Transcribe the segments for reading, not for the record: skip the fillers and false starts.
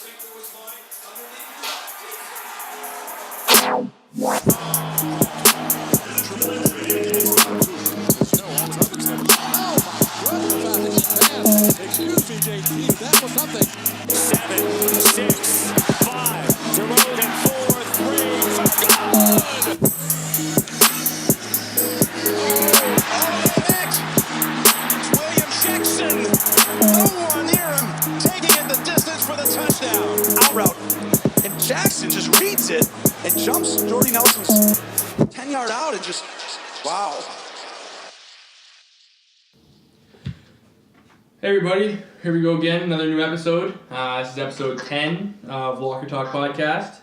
Excuse me, JT, that was something. 7, 6, 5, DeRozan 4, 3, good! William Jackson, no one near him, taking it the distance for the touchdown. Out route, and Jackson just reads it and jumps Jordy Nelson's 10-yard out and just, wow. Hey everybody, here we go again, another new episode. This is episode 10 of Locker Talk Podcast.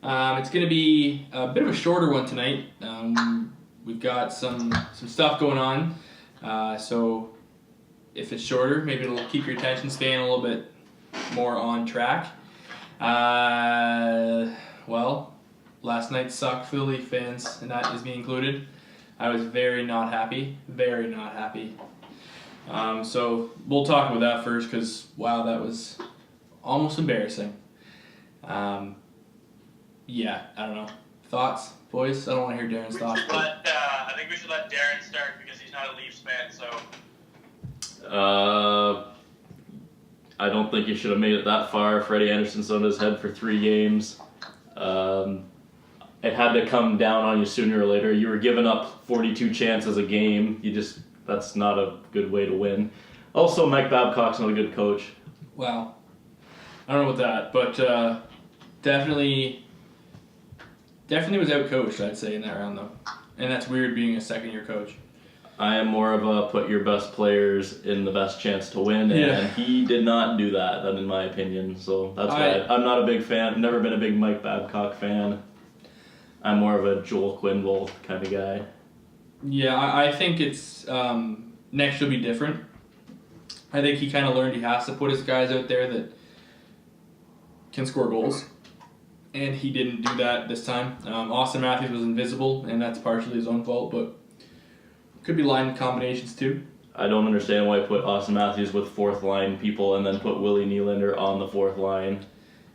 It's going to be a bit of a shorter one tonight. We've got some stuff going on, so if it's shorter, maybe it'll keep your attention span a little bit more on track. Well, last night sucked for the Leaf fans, and that is me included. I was very not happy. So we'll talk about that first because, wow, that was almost embarrassing. Yeah, I don't know. Thoughts, boys? I don't want to hear Darren's thoughts. I think we should let Darren start because he's not a Leafs fan, so. I don't think you should have made it that far. Freddie Anderson's on his head for 3 games. It had to come down on you sooner or later. You were giving up 42 chances a game. That's not a good way to win. Also, Mike Babcock's not a good coach. Wow. I don't know about that, but definitely was out-coached, I'd say, in that round, though. And that's weird being a second-year coach. I am more of a put your best players in the best chance to win, and he did not do that, in my opinion. So that's why I'm not a big fan. Never been a big Mike Babcock fan. I'm more of a Joel Quenneville kind of guy. Yeah, I think it's next year will be different. I think he kind of learned he has to put his guys out there that can score goals, and he didn't do that this time. Austin Matthews was invisible, and that's partially his own fault, but could be line combinations too. I don't understand why I put Austin Matthews with fourth line people and then put Willie Nylander on the fourth line.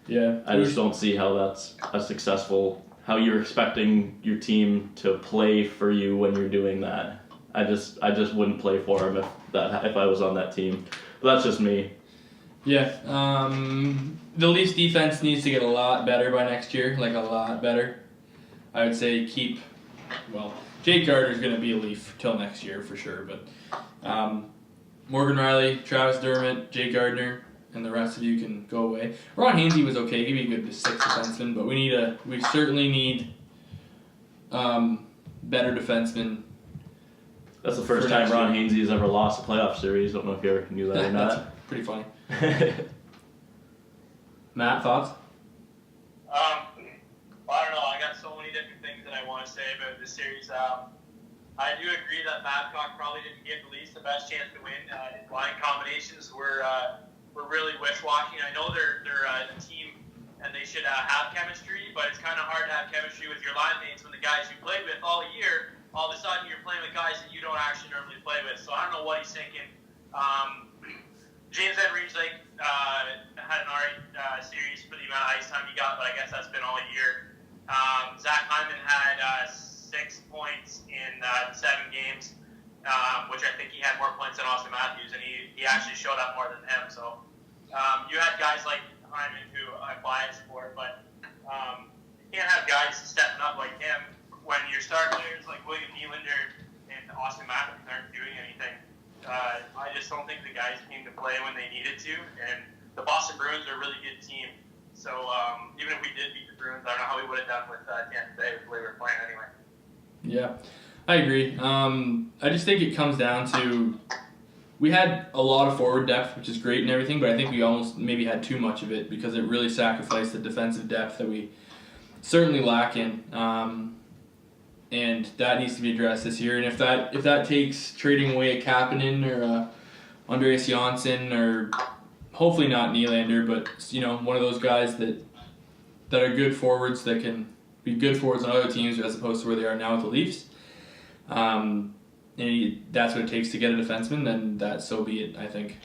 Yeah, I just don't see how that's a successful. How you're expecting your team to play for you when you're doing that. I just wouldn't play for him if I was on that team. But that's just me. Yeah. The Leafs defense needs to get a lot better by next year, like a lot better. I would say Jake Gardner's going to be a Leaf till next year for sure, but Morgan Riley, Travis Dermott, Jake Gardner, and the rest of you can go away. Ron Hainsey was okay. He'd be a good 6th defenseman, but we certainly need better defensemen. That's the first time Ron Hainsey has ever lost a playoff series. I don't know if you ever knew that or not. That's pretty funny. Matt, thoughts? I don't know. I got so many different things that I want to say about this series. I do agree that Babcock probably didn't give the Leafs the best chance to win. His line combinations were really wish-washy. I know they're a team and they should have chemistry, but it's kind of hard to have chemistry with your line mates when the guys you played with all year, all of a sudden you're playing with guys that you don't actually normally play with. So I don't know what he's thinking. James Van Riemsdyk had an alright series for the amount of ice time he got, but I guess that's been all year. Zach Hyman had 6 points in 7 games, which I think he had more points than Austin Matthews, and he actually showed up more than him. So you had guys like Hyman who I biased for, but you can't have guys stepping up like him when your star players like William Nylander and Austin Matthews aren't doing anything. I just don't think the guys came to play when they needed to, and the Boston Bruins are a really good team. So even if we did beat the Bruins, I don't know how we would have done with Tampa Bay if we were playing anyway. Yeah, I agree. I just think it comes down to we had a lot of forward depth, which is great and everything, but I think we almost maybe had too much of it because it really sacrificed the defensive depth that we certainly lack in. And that needs to be addressed this year. And if that takes trading away a Kapanen or Andreas Johnsson or hopefully not Nylander, but one of those guys that are good forwards that can be good forwards on other teams as opposed to where they are now with the Leafs. And that's what it takes to get a defenseman. Then so be it. I think.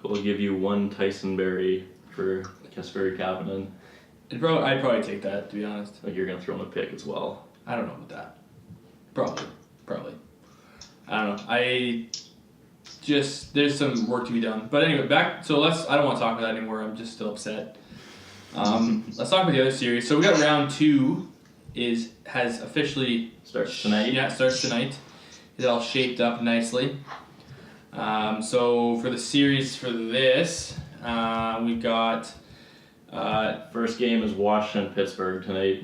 We'll give you one Tyson Berry for Kasperi Kapanen. I'd probably take that, to be honest. Like you're gonna throw him a pick as well. I don't know about that. Probably. I don't know. There's some work to be done. But anyway, I don't want to talk about that anymore. I'm just still upset. Let's talk about the other series. So we got round 2 has officially Starts tonight. Yeah, it starts tonight. It's all shaped up nicely. So for the series for this, we got First game is Washington-Pittsburgh tonight.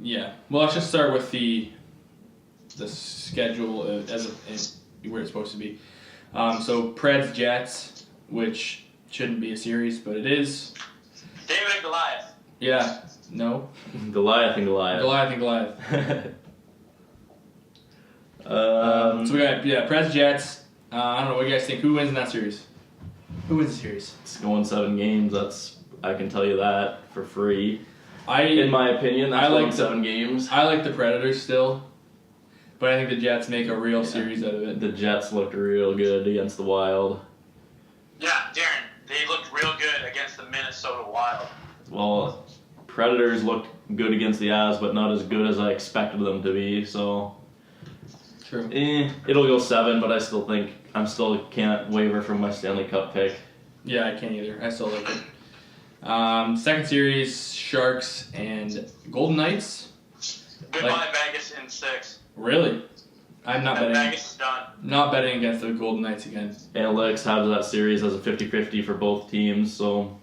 Yeah. Well, let's just start with the schedule where it's supposed to be. So Preds Jets, which shouldn't be a series, but it is. David and Goliath. Yeah. No. Goliath and Goliath. So we got Preds Jets. I don't know what you guys think. Who wins in that series? Who wins the series? It's going 7 games. I can tell you that for free. In In my opinion, that's going 7 games. I like the Predators still, but I think the Jets make a real series out of it. The Jets looked real good against the Wild. Yeah, Darren, they looked real good against the Minnesota Wild. Well, Predators looked good against the Avs, but not as good as I expected them to be. So, True. It'll go 7, but I still can't waver from my Stanley Cup pick. Yeah, I can't either. I still like it. Second series, Sharks and Golden Knights. Goodbye, Vegas in 6. Really? I'm not betting. Vegas is done. Not betting against the Golden Knights again. Analytics have that series as a 50-50 for both teams, so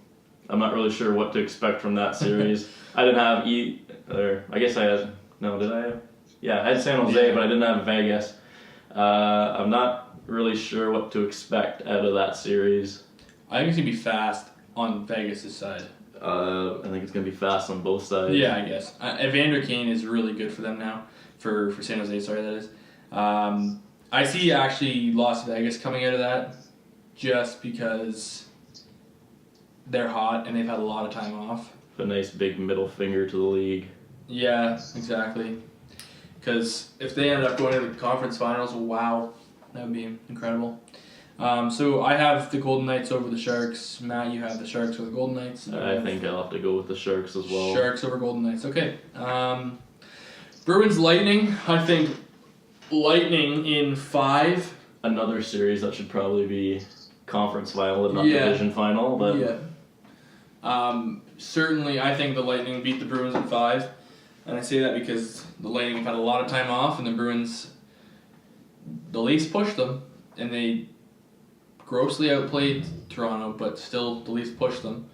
I'm not really sure what to expect from that series. I didn't have I guess I had. No, did I have? Yeah, I had San Jose, but I didn't have Vegas. I'm not really sure what to expect out of that series. I think it's going to be fast on Vegas' side. I think it's going to be fast on both sides. Yeah, I guess. Evander Kane is really good for them now. For San Jose, sorry, that is. I see actually Las Vegas coming out of that just because they're hot and they've had a lot of time off. A nice big middle finger to the league. Yeah, exactly. Because if they ended up going to the conference finals, wow, that would be incredible. So I have the Golden Knights over the Sharks. Matt, you have the Sharks over the Golden Knights. I think I'll have to go with the Sharks as well. Sharks over Golden Knights. Okay. Bruins Lightning. I think Lightning in 5. Another series that should probably be conference final, if not division final. But yeah. Certainly, I think the Lightning beat the Bruins in 5. And I say that because the Lightning have had a lot of time off, and the Bruins, the Leafs pushed them, and they grossly outplayed Toronto, but still the Leafs pushed them.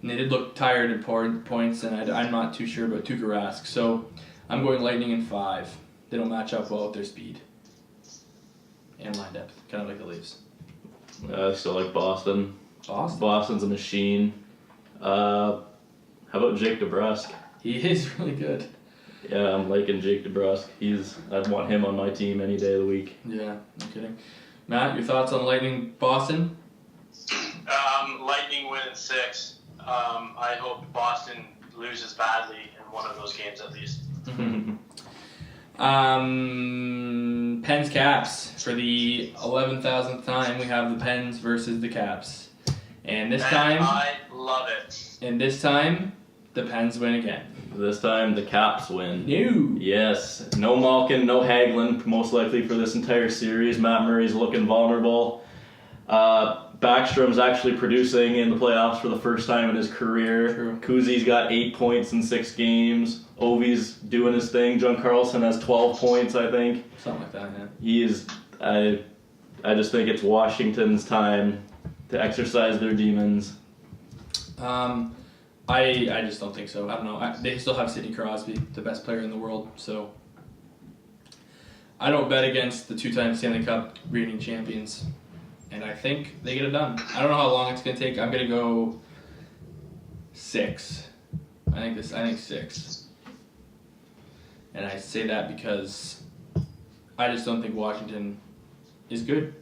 And they did look tired at points, and I'm not too sure about Tuukka Rask. So I'm going Lightning in 5. They don't match up well with their speed and line depth, kind of like the Leafs. I still like Boston. Boston's a machine. How about Jake DeBrusk? He is really good. Yeah, I'm liking Jake DeBrusk. I'd want him on my team any day of the week. Yeah, no kidding. Matt, your thoughts on Lightning Boston? Lightning win in 6. I hope Boston loses badly in one of those games at least. Pens Caps. For the 11,000th time, we have the Pens versus the Caps. And this time, I love it. And this time, the Pens win again. This time, the Caps win. No. Yes. No Malkin, no Hagelin, most likely for this entire series. Matt Murray's looking vulnerable. Backstrom's actually producing in the playoffs for the first time in his career. True. Kuzi's got 8 points in 6 games. Ovi's doing his thing. John Carlson has 12 points, I think. Something like that, yeah. He is. I just think it's Washington's time to exercise their demons. I just don't think so. I don't know. They still have Sidney Crosby, the best player in the world, so I don't bet against the 2-time Stanley Cup reigning champions, and I think they get it done. I don't know how long it's gonna take. I'm gonna go 6. I think 6, and I say that because I just don't think Washington is good.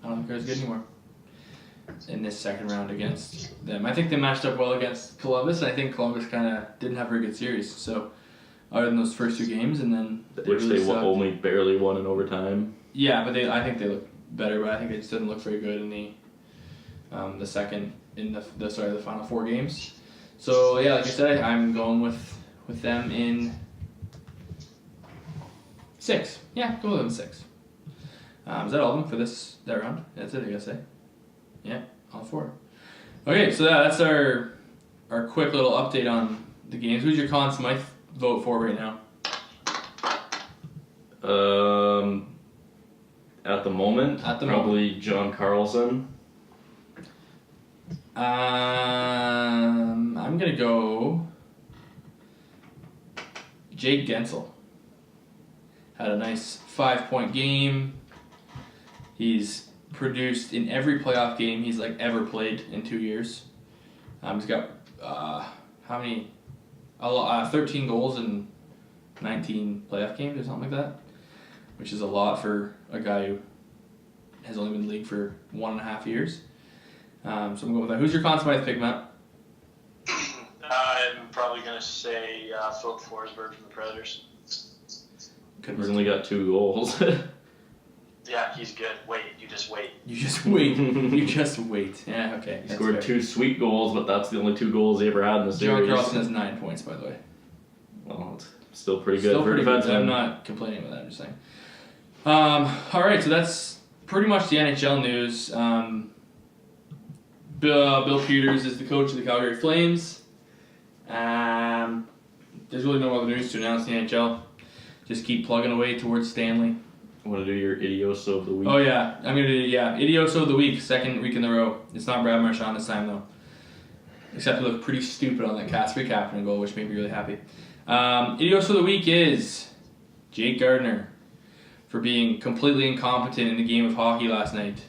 I don't think they're as good anymore in this second round against them. I think they matched up well against Columbus, and I think Columbus kind of didn't have a very good series. So, other than those first 2 games, and then which they only barely won in overtime. Yeah, but I think they look better, but I think they just didn't look very good in the the second in the final 4 games. So yeah, like I said, I'm going with them in 6. Yeah, go with them in 6. Is that all of them for that round? That's it, I guess. Yeah, all 4. Okay, so that's our quick little update on the games. Who's your Conn Smythe vote for right now? At the moment, probably John Carlson. I'm gonna go Jake Gensel. Had a nice 5-point game. He's produced in every playoff game he's ever played in 2 years. He's got how many? 13 goals in 19 playoff games or something like that, which is a lot for a guy who has only been in the league for 1.5 years. So I'm going with that. Who's your Conn Smythe pick, Matt? I'm probably going to say Philip Forsberg from the Predators. He's only got 2 goals. Yeah, he's good. Wait, you just wait. You just wait. You just wait. Yeah, okay. He scored 2 sweet goals, but that's the only 2 goals he ever had in the series. John Carlson has 9 points, by the way. Well, it's still pretty good for a defenseman. I'm not complaining about that, I'm just saying. Alright, so that's pretty much the NHL news. Bill Peters is the coach of the Calgary Flames. There's really no other news to announce in the NHL. Just keep plugging away towards Stanley. Want to do your Idioso of the week? Oh yeah, I'm gonna do Idioso of the week, 2nd week in a row. It's not Brad Marchand this time though. Except he looked pretty stupid on that Casper Kapanen goal, which made me really happy. Idioso of the week is Jake Gardiner for being completely incompetent in the game of hockey last night.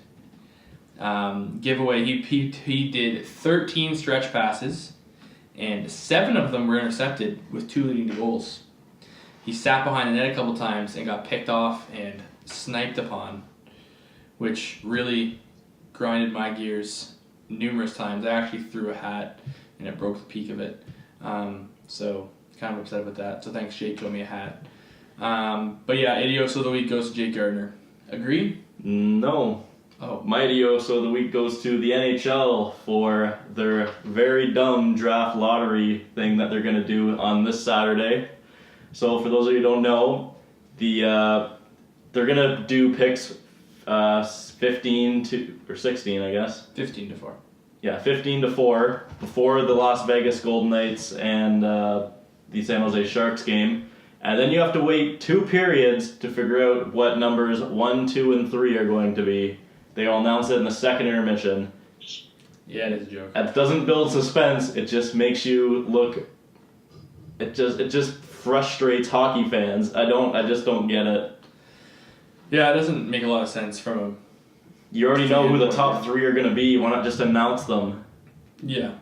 Giveaway, he did 13 stretch passes, and 7 of them were intercepted with 2 leading to goals. He sat behind the net a couple times and got picked off and sniped upon, which really grinded my gears numerous times. I actually threw a hat and it broke the peak of it. So kind of upset about that. So thanks, Jake, showing me a hat. But yeah, Idioso of the week goes to Jake Gardiner. Agree? No. Oh. My Idioso of the week goes to the NHL for their very dumb draft lottery thing that they're going to do on this Saturday. So for those of you who don't know, they're going to do picks 15 to, or 16, I guess. 15 to 4. Yeah, 15 to 4 before the Las Vegas Golden Knights and the San Jose Sharks game. And then you have to wait 2 periods to figure out what numbers 1, 2, and 3 are going to be. They'll announce it in the second intermission. Yeah, it is a joke. It doesn't build suspense. It just makes you look. It just frustrates hockey fans. I just don't get it. Yeah, it doesn't make a lot of sense from a. You already know who the top 3 are going to be. Why not just announce them? Yeah.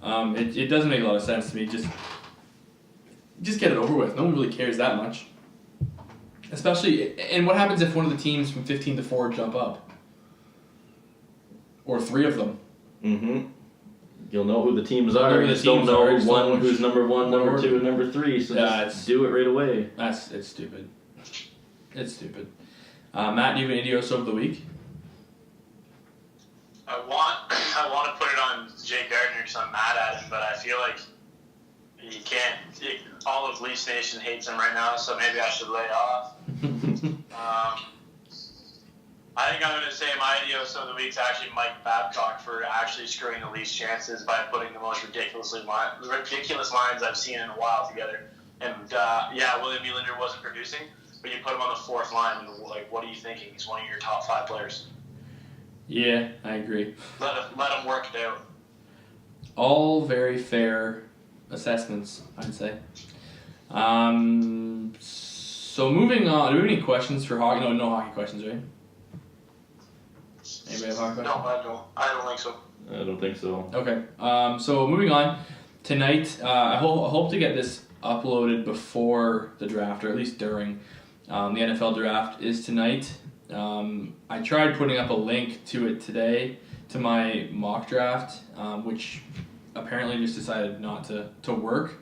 It doesn't make a lot of sense to me. Just get it over with. No one really cares that much. Especially, and what happens if one of the teams from 15 to 4 jump up? Or 3 of them? Mm-hmm. You'll know who the teams are. You just don't know one who's number 1, number 2, and number 3. So just do it right away. It's stupid. It's stupid. Matt, do you have an Idioso of the week? I want to put it on Jake Gardiner because I'm mad at him, but I feel like he can't. All of Leafs Nation hates him right now, so maybe I should lay off. I think I'm going to say my Idioso of the week is actually Mike Babcock for actually screwing the Leafs' chances by putting the most ridiculous lines I've seen in a while together. And William Nylander wasn't producing, but you put him on the 4th line, and what are you thinking? He's one of your top 5 players. Yeah, I agree. Let him work it out. All very fair assessments, I'd say. So moving on, do we have any questions for hockey? No hockey questions, right? Anybody have hockey questions? No, I don't think so. I don't think so. Okay. So moving on, tonight, I hope to get this uploaded before the draft, or at least during. The NFL draft is tonight. I tried putting up a link to it today, to my mock draft, which apparently just decided not to work.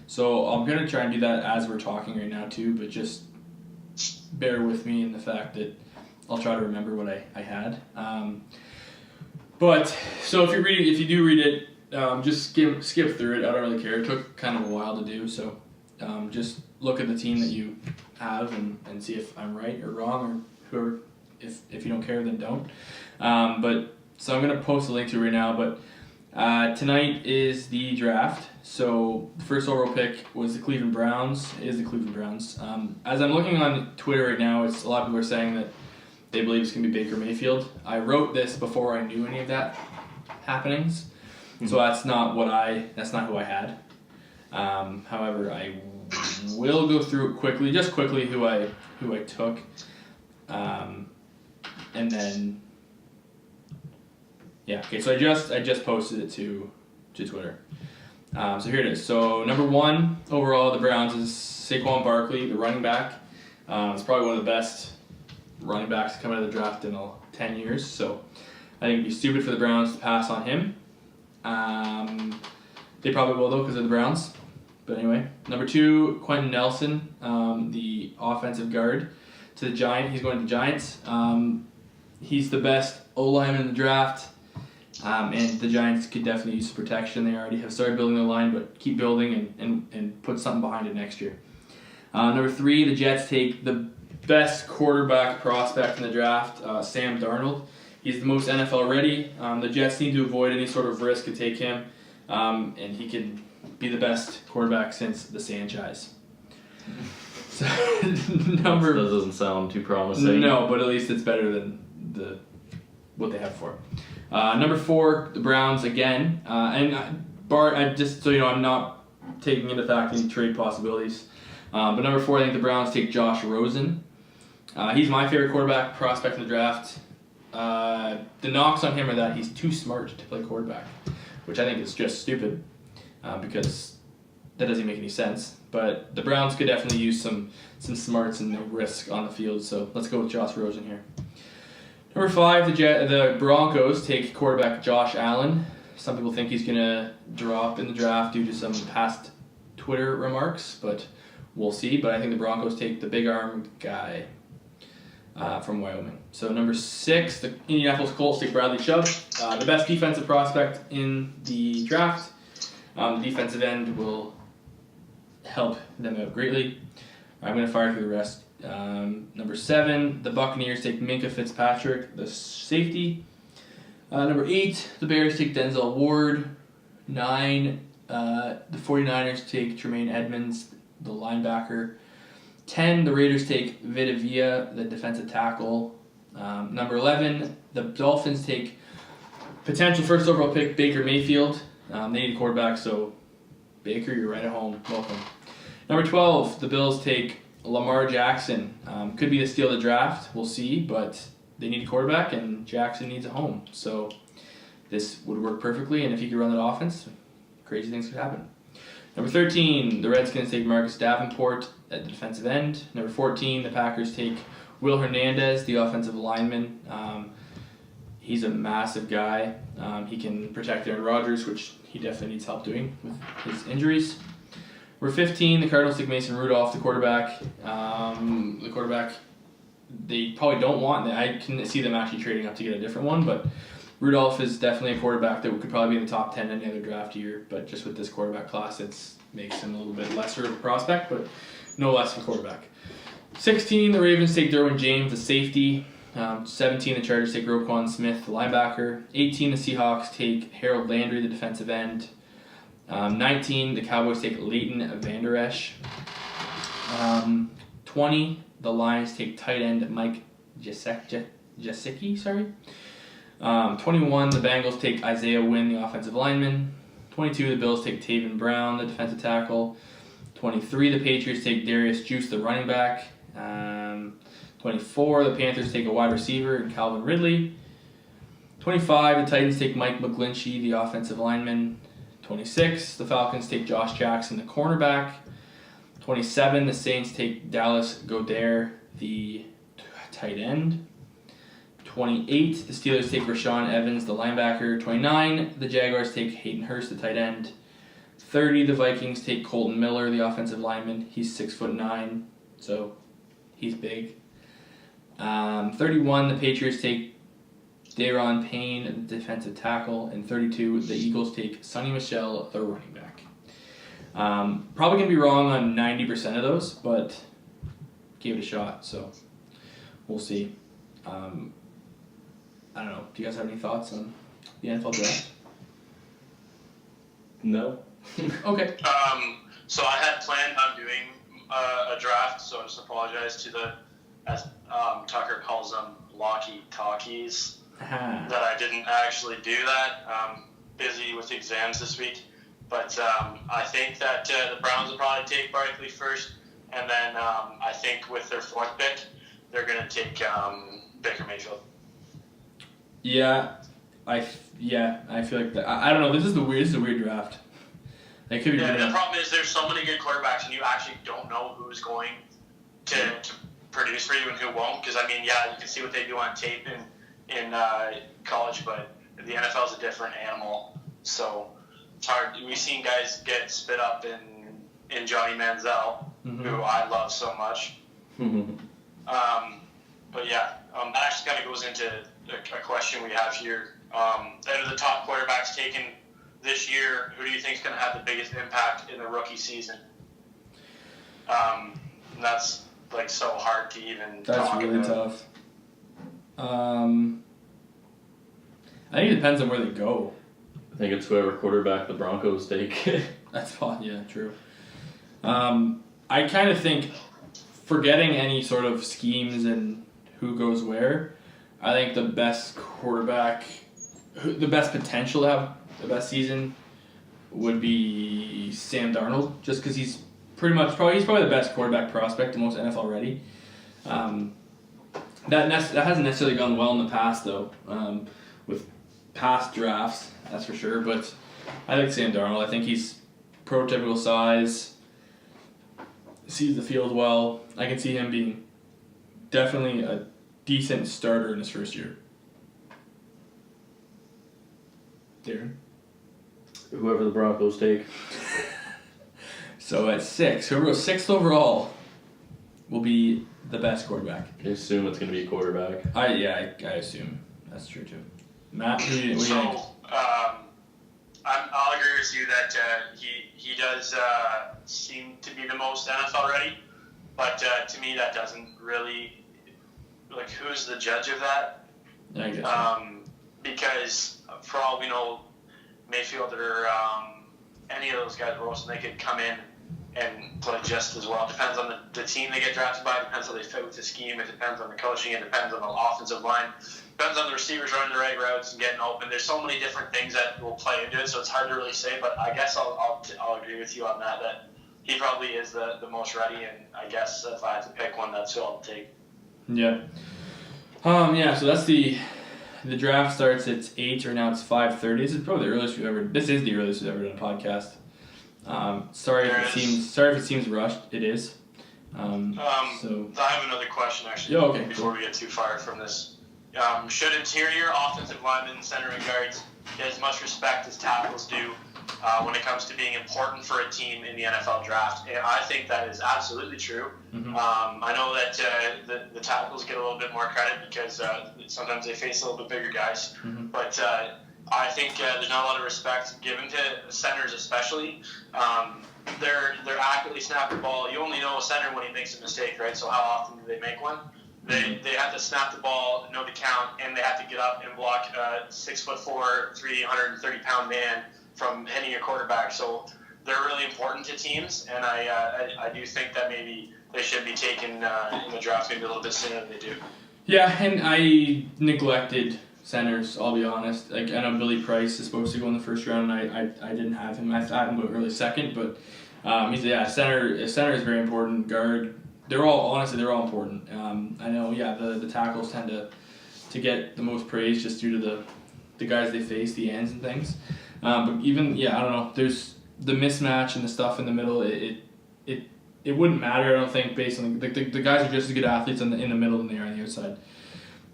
So I'm going to try and do that as we're talking right now too, but just bear with me in the fact that I'll try to remember what I had. But so if you do read it, just skip through it. I don't really care. It took kind of a while to do, so just look at the team that you have and see if I'm right or wrong, or whoever. If you don't care, then don't. But so I'm gonna post a link to it right now. But tonight is the draft. So the first overall pick was the Cleveland Browns. Is the Cleveland Browns. As I'm looking on Twitter right now, it's a lot of people are saying that they believe it's gonna be Baker Mayfield. I wrote this before I knew any of that happenings, so that's not who I had. However, I will go through quickly who I took, and then yeah. Okay, so I just posted it to Twitter. So here it is. So number 1 overall, the Browns is Saquon Barkley, the running back. It's probably one of the best running backs to come out of the draft in 10 years. So I think it'd be stupid for the Browns to pass on him. They probably will though because they're the Browns. But anyway, number 2, Quentin Nelson, the offensive guard to the Giants. He's going to the Giants. He's the best O-lineman in the draft. And the Giants could definitely use some protection. They already have started building their line, but keep building and put something behind it next year. Number 3, the Jets take the best quarterback prospect in the draft, Sam Darnold. He's the most NFL ready. The Jets need to avoid any sort of risk to take him, and he can be the best quarterback since the Sanchez. So, that doesn't sound too promising. No, but at least it's better than what they have for. Number 4, the Browns again, and Bart. Just so you know, I'm not taking into fact any trade possibilities. But number 4, I think the Browns take Josh Rosen. He's my favorite quarterback prospect in the draft. The knocks on him are that he's too smart to play quarterback, which I think is just stupid, because that doesn't make any sense. But the Browns could definitely use some smarts and no risk on the field, so let's go with Josh Rosen here. Number 5, the Broncos take quarterback Josh Allen. Some people think he's going to drop in the draft due to some past Twitter remarks, but we'll see. But I think the Broncos take the big-armed guy from Wyoming. So number 6, the Indianapolis Colts take Bradley Chubb, the best defensive prospect in the draft. The defensive end will help them out greatly. I'm going to fire through the rest. Number 7, the Buccaneers take Minkah Fitzpatrick, the safety. Number 8, the Bears take Denzel Ward. 9, the 49ers take Tremaine Edmonds, the linebacker. 10, the Raiders take Vita Vea, the defensive tackle. Number 11, the Dolphins take potential first overall pick Baker Mayfield. They need a quarterback, so Baker, you're right at home. Welcome. Number 12, the Bills take Lamar Jackson. Could be the steal of the draft. We'll see, but they need a quarterback, and Jackson needs a home. So this would work perfectly, and if he could run that offense, crazy things could happen. Number 13, the Redskins take Marcus Davenport at the defensive end. Number 14, the Packers take Will Hernandez, the offensive lineman. He's a massive guy. He can protect Aaron Rodgers, which he definitely needs help doing with his injuries. Number 15, the Cardinals take Mason Rudolph, the quarterback. They probably don't want. I can see them actually trading up to get a different one, but Rudolph is definitely a quarterback that could probably be in the top 10 any other draft year. But just with this quarterback class, it makes him a little bit lesser of a prospect, but no less of a quarterback. 16, the Ravens take Derwin James, the safety. 17, the Chargers take Roquan Smith, the linebacker. 18, the Seahawks take Harold Landry, the defensive end. 19, the Cowboys take Leighton Vander Esch. 20, the Lions take tight end Mike Gesicki. 21, the Bengals take Isaiah Wynn, the offensive lineman. 22, the Bills take Taven Brown, the defensive tackle. 23, the Patriots take Darius Juice, the running back. 24, the Panthers take a wide receiver, Calvin Ridley. 25, the Titans take Mike McGlinchey, the offensive lineman. 26, the Falcons take Josh Jackson, the cornerback. 27, the Saints take Dallas Goedert, the tight end. 28, the Steelers take Rashaan Evans, the linebacker. 29, the Jaguars take Hayden Hurst, the tight end. 30, the Vikings take Colton Miller, the offensive lineman. He's 6'9", so he's big. 31, the Patriots take Daron Payne, the defensive tackle, and 32, the Eagles take Sonny Michel, the running back. Probably going to be wrong on 90% of those, but gave it a shot, so we'll see. I don't know. Do you guys have any thoughts on the NFL draft? No. Okay. So I had planned on doing a draft, so I just apologize to the, as Tucker calls them, walkie-talkies, that I didn't actually do that. Busy with exams this week. But I think that the Browns will probably take Barkley first, and then I think with their fourth pick, they're going to take Baker Mayfield. Yeah, I feel like that. I don't know. This is a weird draft. It could be. Yeah, the problem is there's so many good quarterbacks, and you actually don't know who's going to produce for you and who won't. Because I mean, yeah, you can see what they do on tape in college, but the NFL is a different animal. So it's hard. We've seen guys get spit up in Johnny Manziel, who I love so much. But yeah, that actually kind of goes into a question we have here. Out of the top quarterbacks taken this year, who do you think is going to have the biggest impact in the rookie season? And that's like so hard to even That's talk really about. tough. I think it depends on where they go. I think it's whoever quarterback the Broncos take. That's fine. Yeah, true. I kind of think, forgetting any sort of schemes and who goes where, I think the best quarterback, the best potential to have the best season would be Sam Darnold, just because he's probably the best quarterback prospect, the most NFL ready. That hasn't necessarily gone well in the past though, with past drafts, that's for sure. But I think Sam Darnold. I think he's prototypical size, sees the field well. I can see him being definitely a decent starter in his first year. Darren? Whoever the Broncos take. So at 6, whoever goes 6th overall will be the best quarterback. I assume it's going to be a quarterback. I assume that's true too. Matt, what do you think? I'll agree with you that he does seem to be the most NFL ready, but to me that doesn't really, like, who's the judge of that? I guess. Because for all we know, Mayfield or any of those guys, Rosen, they could come in and play just as well. It depends on the team they get drafted by. It depends how they fit with the scheme. It depends on the coaching. It depends on the offensive line. It depends on the receivers running the right routes and getting open. There's so many different things that will play into it, so it's hard to really say. But I guess I'll agree with you on that he probably is the most ready. And I guess if I had to pick one, that's who I'll take. Yeah. So that's the draft starts at 8, or now it's 5:30. This is probably the earliest we've ever done a podcast. Sorry if it seems rushed. It is. So I have another question actually. Yeah, okay. Before we get too far from this, should interior offensive linemen, center and guards get as much respect as tackles do when it comes to being important for a team in the NFL draft? And I think that is absolutely true. I know that the tackles get a little bit more credit because sometimes they face a little bit bigger guys, but I think there's not a lot of respect given to centers, especially. They're accurately snap the ball. You only know a center when he makes a mistake, right? So how often do they make one? They have to snap the ball, know the count, and they have to get up and block a 6'4", 330-pound man from hitting your quarterback. So they're really important to teams, and I do think that maybe they should be taken in the draft maybe a little bit sooner than they do. Yeah, and I neglected centers, I'll be honest. Like, I know Billy Price is supposed to go in the first round, and I didn't have him. I thought him go early second, but center is very important. Guard, they're all important. I know, the tackles tend to get the most praise just due to the guys they face, the ends and things. But even, I don't know, there's the mismatch and the stuff in the middle. It wouldn't matter, I don't think, based on the guys are just as good athletes in the middle than they are on the outside.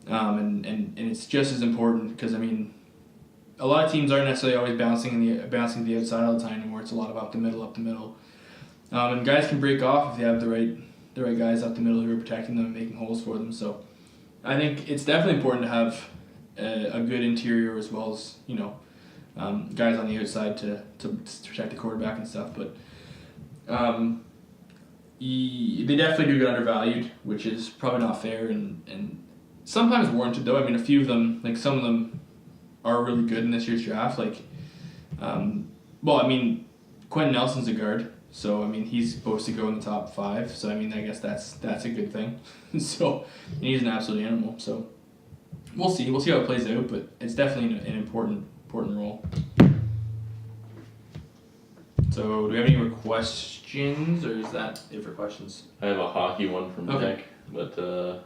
And it's just as important because, I mean, a lot of teams aren't necessarily always bouncing to the outside all the time anymore. It's a lot of up the middle. And guys can break off if they have the right guys up the middle who are protecting them and making holes for them. So I think it's definitely important to have a good interior as well as, you know, guys on the outside to protect the quarterback and stuff. But they definitely do get undervalued, which is probably not fair and sometimes warranted though. I mean, a few of them, like some of them, are really good in this year's draft. Like, well, I mean, Quentin Nelson's a guard, so I mean he's supposed to go in the top 5. So I mean, I guess that's a good thing. So and he's an absolute animal. So we'll see how it plays out, but it's definitely an important role. So do we have any more questions, or is that it for questions? I have a hockey one from Nick, but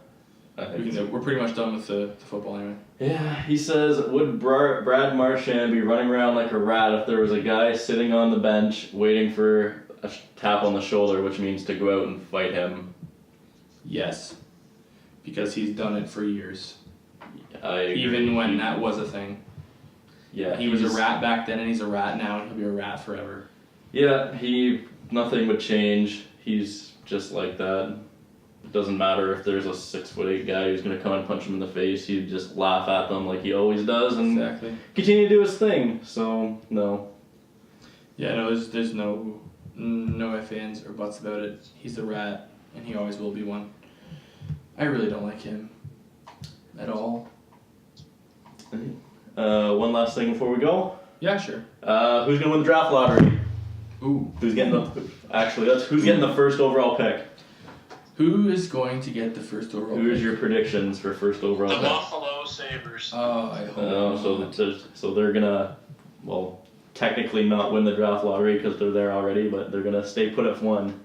I think we're pretty much done with the football anyway. Yeah, he says, would Brad Marchand be running around like a rat if there was a guy sitting on the bench waiting for a tap on the shoulder, which means to go out and fight him? Yes, because he's done it for years. I agree. Even when that was a thing. Yeah, he was a rat back then, and he's a rat now, and he'll be a rat forever. Yeah, nothing would change. He's just like that. It doesn't matter if there's a 6'8" guy who's gonna come and punch him in the face. He'd just laugh at them like he always does and continue to do his thing. So no. Yeah, no, there's no ifs, ands, or buts about it. He's a rat, and he always will be one. I really don't like him at all. One last thing before we go. Yeah, sure. Who's gonna win the draft lottery? Ooh. Who's getting the first overall pick? Who is going to get the first overall pick? Who's your predictions for first overall pick? The Buffalo Sabres. Oh, I hope so they're gonna, well, technically not win the draft lottery because they're there already, but they're gonna stay put at 1.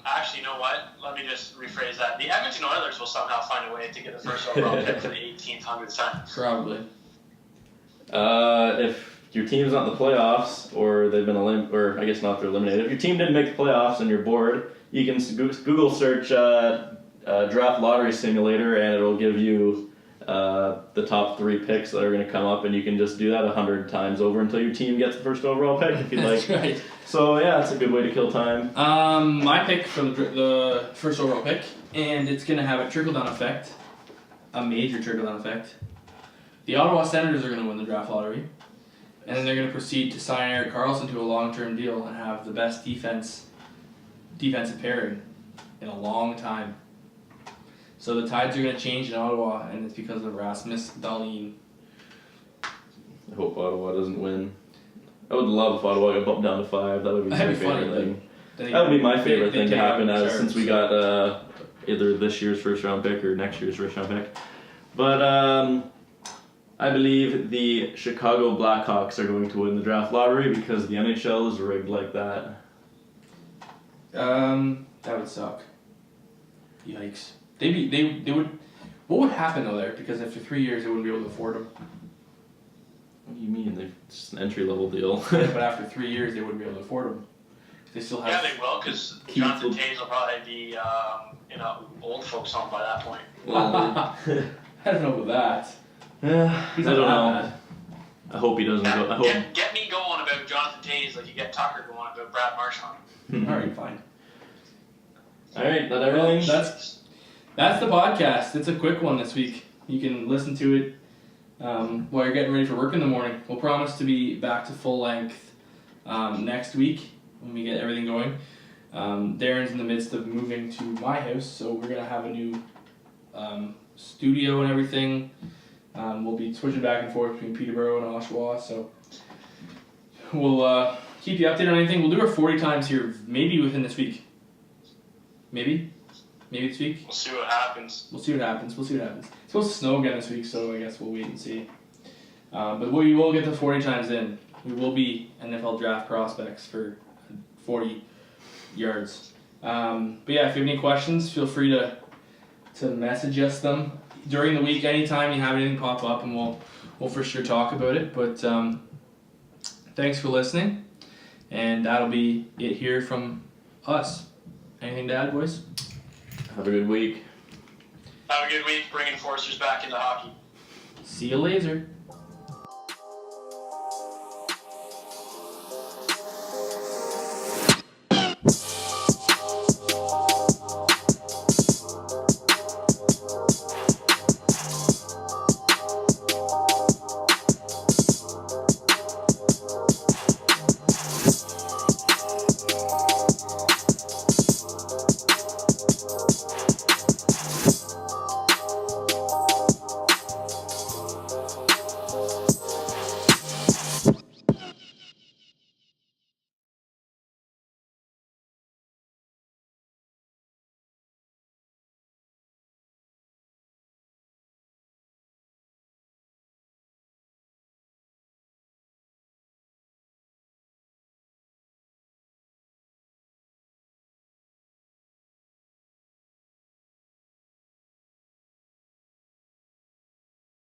Actually, you know what? Let me just rephrase that. The Edmonton Oilers will somehow find a way to get the first overall pick for the 1800th time. Probably. If your team's not in the playoffs, or they've been or I guess not, they're eliminated. If your team didn't make the playoffs and you're bored, you can Google search draft lottery simulator, and it'll give you the top 3 picks that are going to come up, and you can just do that 100 times over until your team gets the first overall pick if you'd like. That's right. So yeah, it's a good way to kill time. My pick for the first overall pick, and it's going to have a trickle-down effect, a major trickle-down effect. The Ottawa Senators are going to win the draft lottery, and then they're going to proceed to sign Erik Karlsson to a long-term deal and have the best defensive pairing in a long time. So the tides are going to change in Ottawa, and it's because of Rasmus Dahlin. I hope Ottawa doesn't win. I would love if Ottawa got bumped down to 5. That would be my favorite thing. That would be my favorite thing to happen since we got either this year's first round pick or next year's first round pick. But I believe the Chicago Blackhawks are going to win the draft lottery because the NHL is rigged like that. That would suck. Yikes. They would. What would happen though there? Because after 3 years, they wouldn't be able to afford them. What do you mean? It's just an entry level deal. But after 3 years, they wouldn't be able to afford them. They still have. Yeah, they will, because Jonathan Toews will probably be old folks home by that point. I don't know about that. I don't know. I hope he doesn't go. Get me going about Jonathan Toews like you get Tucker going about Brad Marchand. All right, fine. All right, that everything. That's the podcast. It's a quick one this week. You can listen to it while you're getting ready for work in the morning. We'll promise to be back to full length next week when we get everything going. Darren's in the midst of moving to my house, so we're gonna have a new studio and everything. We'll be switching back and forth between Peterborough and Oshawa, so we'll keep you updated on anything. We'll do our 40 times here, maybe within this week. Maybe this week. We'll see what happens. It's supposed to snow again this week, so I guess we'll wait and see. But we will get to 40 times in. We will be NFL draft prospects for 40 yards. But yeah, if you have any questions, feel free to message us them during the week anytime you have anything pop up, and we'll for sure talk about it. But thanks for listening, and that'll be it here from us. Anything to add, boys? Have a good week. Have a good week, bringing Forcers back into hockey. See you later.